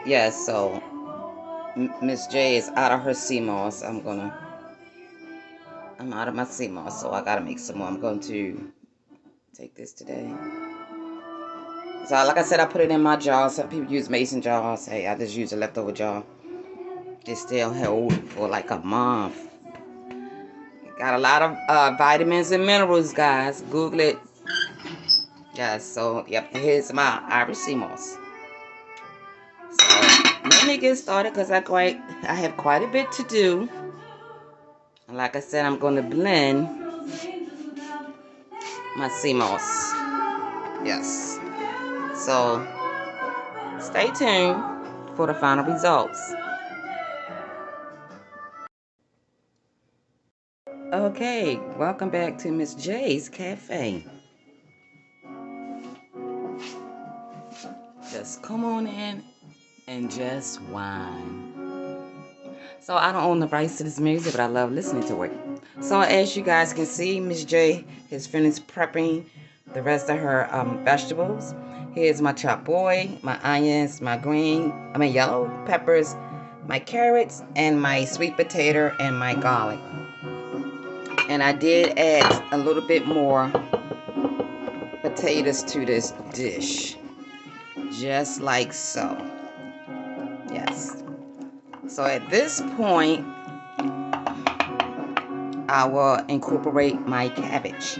Yes, so Miss J is out of her sea moss. I'm out of my sea moss, so I gotta make some more. I'm going to take this today. So like I said, I put it in my jar. Some people use mason jars. Hey, I just use a leftover jar. It still held for like a month. Got a lot of vitamins and minerals, guys. Google it. Yes, so yep, here's my Irish sea moss. So let me get started because I have quite a bit to do. And like I said, I'm going to blend my sea moss. Yes. So stay tuned for the final results. Okay, welcome back to Miss J's Cafe. Just come on in and just whine. So I don't own the rights to this music, but I love listening to it. So as you guys can see, Miss J has finished prepping the rest of her vegetables. Here's my chopped boy, my onions, my yellow peppers, my carrots, and my sweet potato and my garlic. And I did add a little bit more potatoes to this dish, just like so. Yes. So at this point, I will incorporate my cabbage.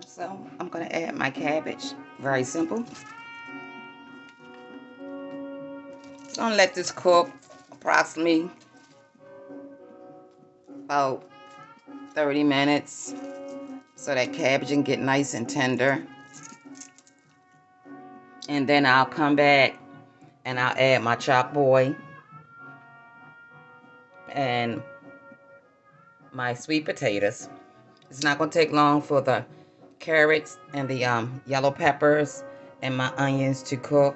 So I'm going to add my cabbage. Very simple. So I'm going to let this cook approximately about 30 minutes so that cabbage can get nice and tender. And then I'll come back and I'll add my chopped boy and my sweet potatoes. It's not going to take long for the carrots and the yellow peppers and my onions to cook.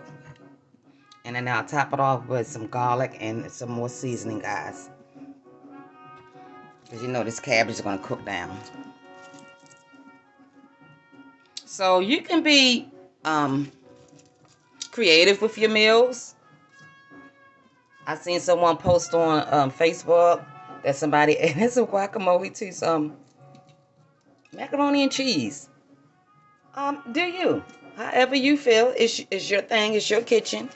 And then I'll top it off with some garlic and some more seasoning, guys. Because you know this cabbage is going to cook down. So you can be creative with your meals. I seen someone post on Facebook that somebody added some guacamole to some macaroni and cheese. Do you? However you feel, it's your thing, it's your kitchen.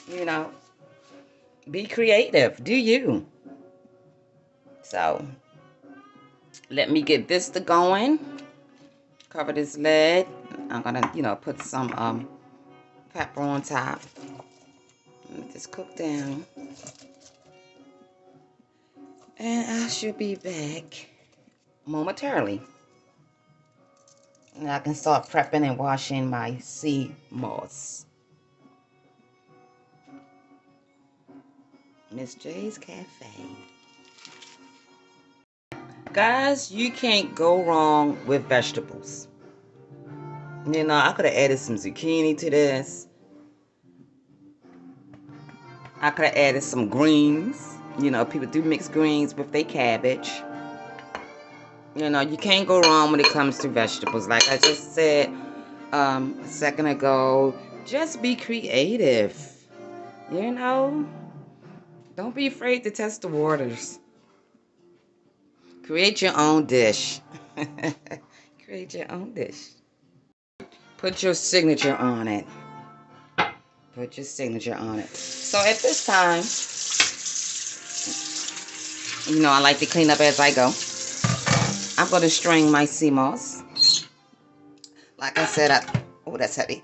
You know, be creative. Do you? So let me get this to going. Cover this lid. I'm gonna, put some pepper on top. Let this cook down. And I should be back momentarily. And I can start prepping and washing my sea moss. Miss J's Cafe. Guys, you can't go wrong with vegetables. I could have added some zucchini to this. I could have added some greens. People do mix greens with their cabbage. You can't go wrong when it comes to vegetables. Like I just said a second ago, just be creative. Don't be afraid to test the waters. Create your own dish. Create your own dish. Put your signature on it. Put your signature on it. So at this time, I like to clean up as I go. I'm going to strain my sea moss. Like I said, oh, that's heavy.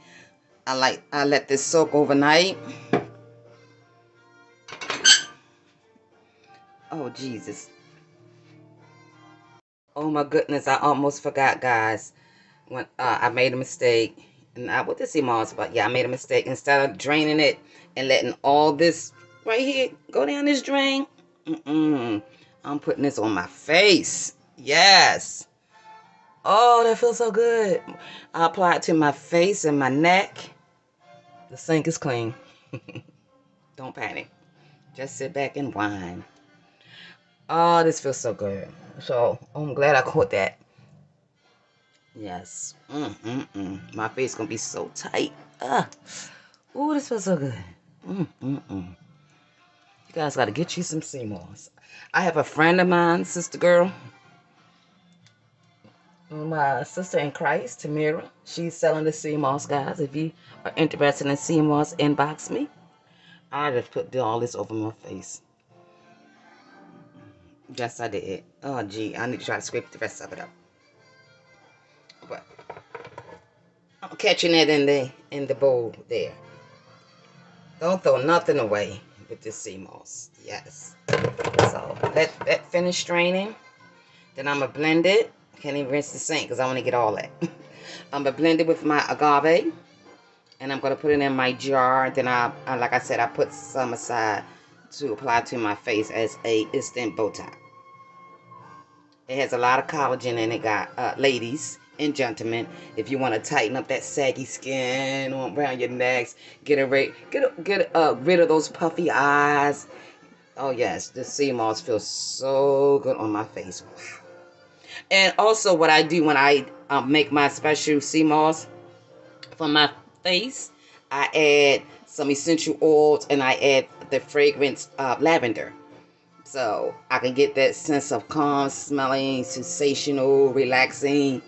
I let this soak overnight. Oh, Jesus. Oh, my goodness. I almost forgot, guys. When I made a mistake. And I with the sea moss, but yeah, I made a mistake. Instead of draining it and letting all this right here go down this drain, I'm putting this on my face. Yes. Oh, that feels so good. I apply it to my face and my neck. The sink is clean. Don't panic. Just sit back and whine. Oh, this feels so good. So I'm glad I caught that. Yes. My face gonna be so tight. Ooh, this feels so good. You guys got to get you some sea moss. I have a friend of mine, sister girl, my sister in Christ, Tamira. She's selling the sea moss, guys. If you are interested in sea moss, inbox me. I just put all this over my face. Yes, I did. Oh, gee, I need to try to scrape the rest of it up. But I'm catching it in the bowl there. Don't throw nothing away with this sea moss. Yes. So let that finish straining. Then I'm gonna blend it. Can't even rinse the sink because I want to get all that. I'm gonna blend it with my agave, and I'm gonna put it in my jar. Then like I said, I put some aside to apply to my face as a instant Botox. It has a lot of collagen in it, ladies and gentlemen. If you want to tighten up that saggy skin around your necks, get rid of those puffy eyes. Oh yes, this sea moss feels so good on my face. And also, what I do when I make my special sea moss for my face, I add some essential oils and I add the fragrance lavender. So I can get that sense of calm, smelling, sensational, relaxing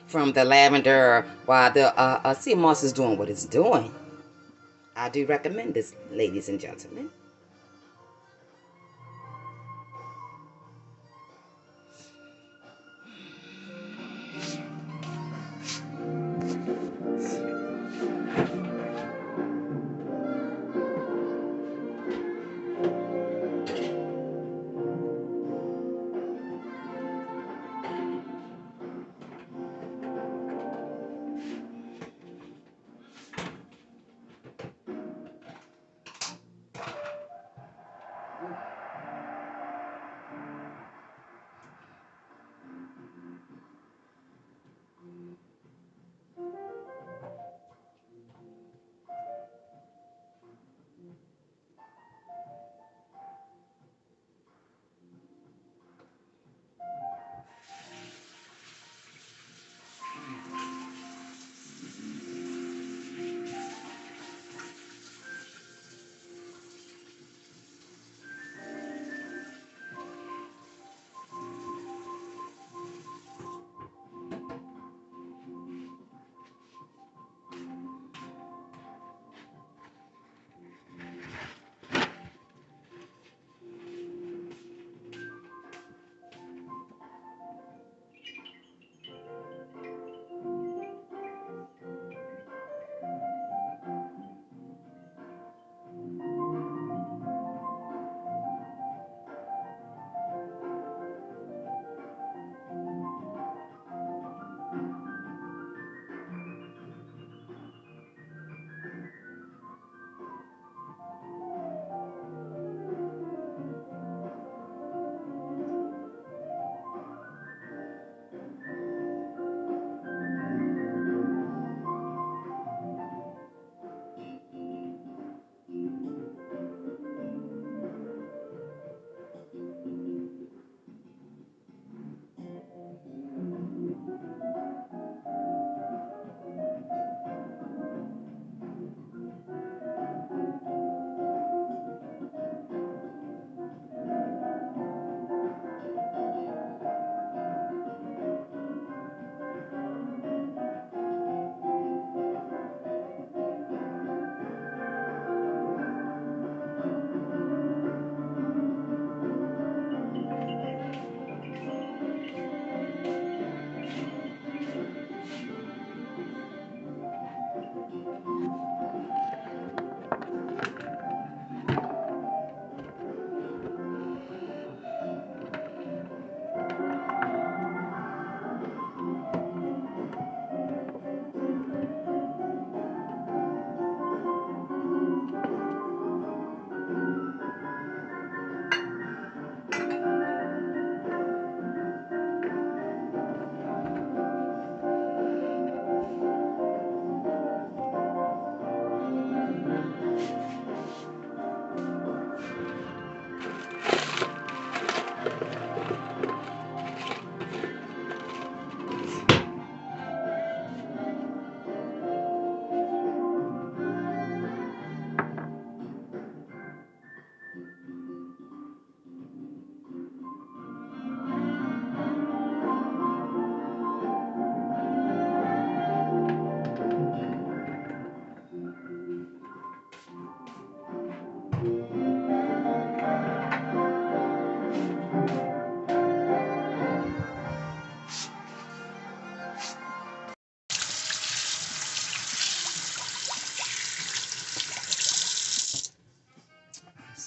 from the lavender while the sea moss is doing what it's doing. I do recommend this, ladies and gentlemen.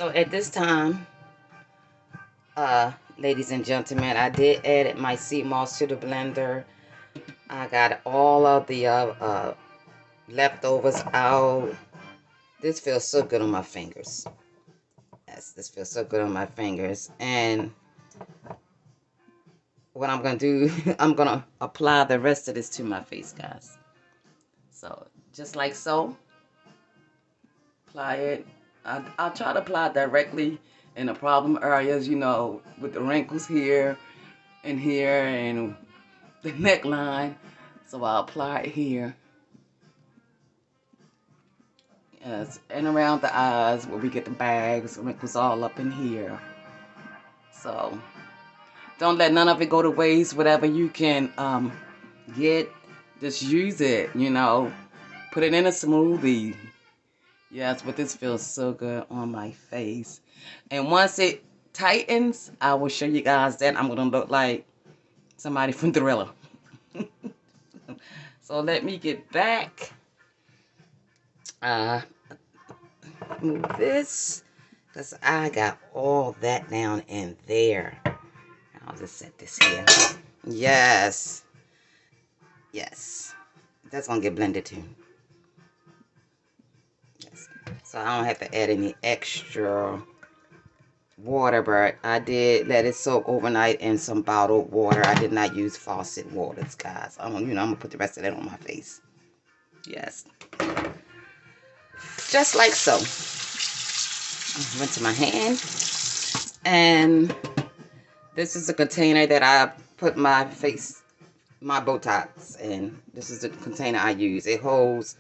So at this time, ladies and gentlemen, I did add my sea moss to the blender. I got all of the leftovers out. This feels so good on my fingers. Yes, this feels so good on my fingers. And what I'm going to do, I'm going to apply the rest of this to my face, guys. So, just like so. Apply it. I'll try to apply it directly in the problem areas, you know, with the wrinkles here and here and the neckline. So I'll apply it here. Yes, and around the eyes where we get the bags, wrinkles all up in here. So don't let none of it go to waste. Whatever you can get, just use it, you know. Put it in a smoothie. Yes, but this feels so good on my face. And once it tightens, I will show you guys that I'm going to look like somebody from Thriller. So let me get back. Move this, because I got all that down in there. I'll just set this here. Yes. Yes. That's going to get blended too. Yes. So I don't have to add any extra water, but I did let it soak overnight in some bottled water. I did not use faucet waters, guys. I'm gonna put the rest of that on my face. Yes, just like so. Rinse my hand, and this is a container that I put my Botox in. This is the container I use. It holds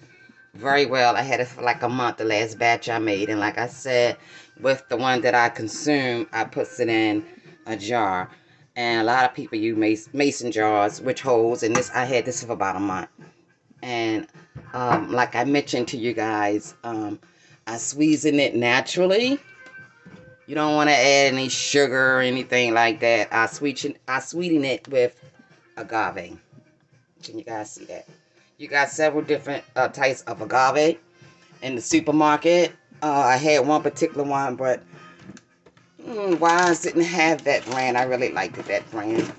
very well. I had it for like a month, the last batch I made, and like I said, with the one that I consume, I put it in a jar. And a lot of people use mason jars, which holds, and this, I had this for about a month. And like I mentioned to you guys, I squeeze it naturally. You don't want to add any sugar or anything like that. I sweeten it with agave. Can you guys see that? You got several different types of agave in the supermarket. I had one particular one, but Wise didn't have that brand. I really liked that brand.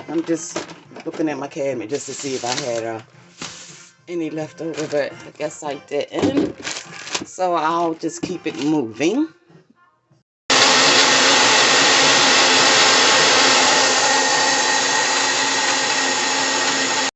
I'm just looking at my cabinet just to see if I had any left over, but I guess I didn't. So I'll just keep it moving.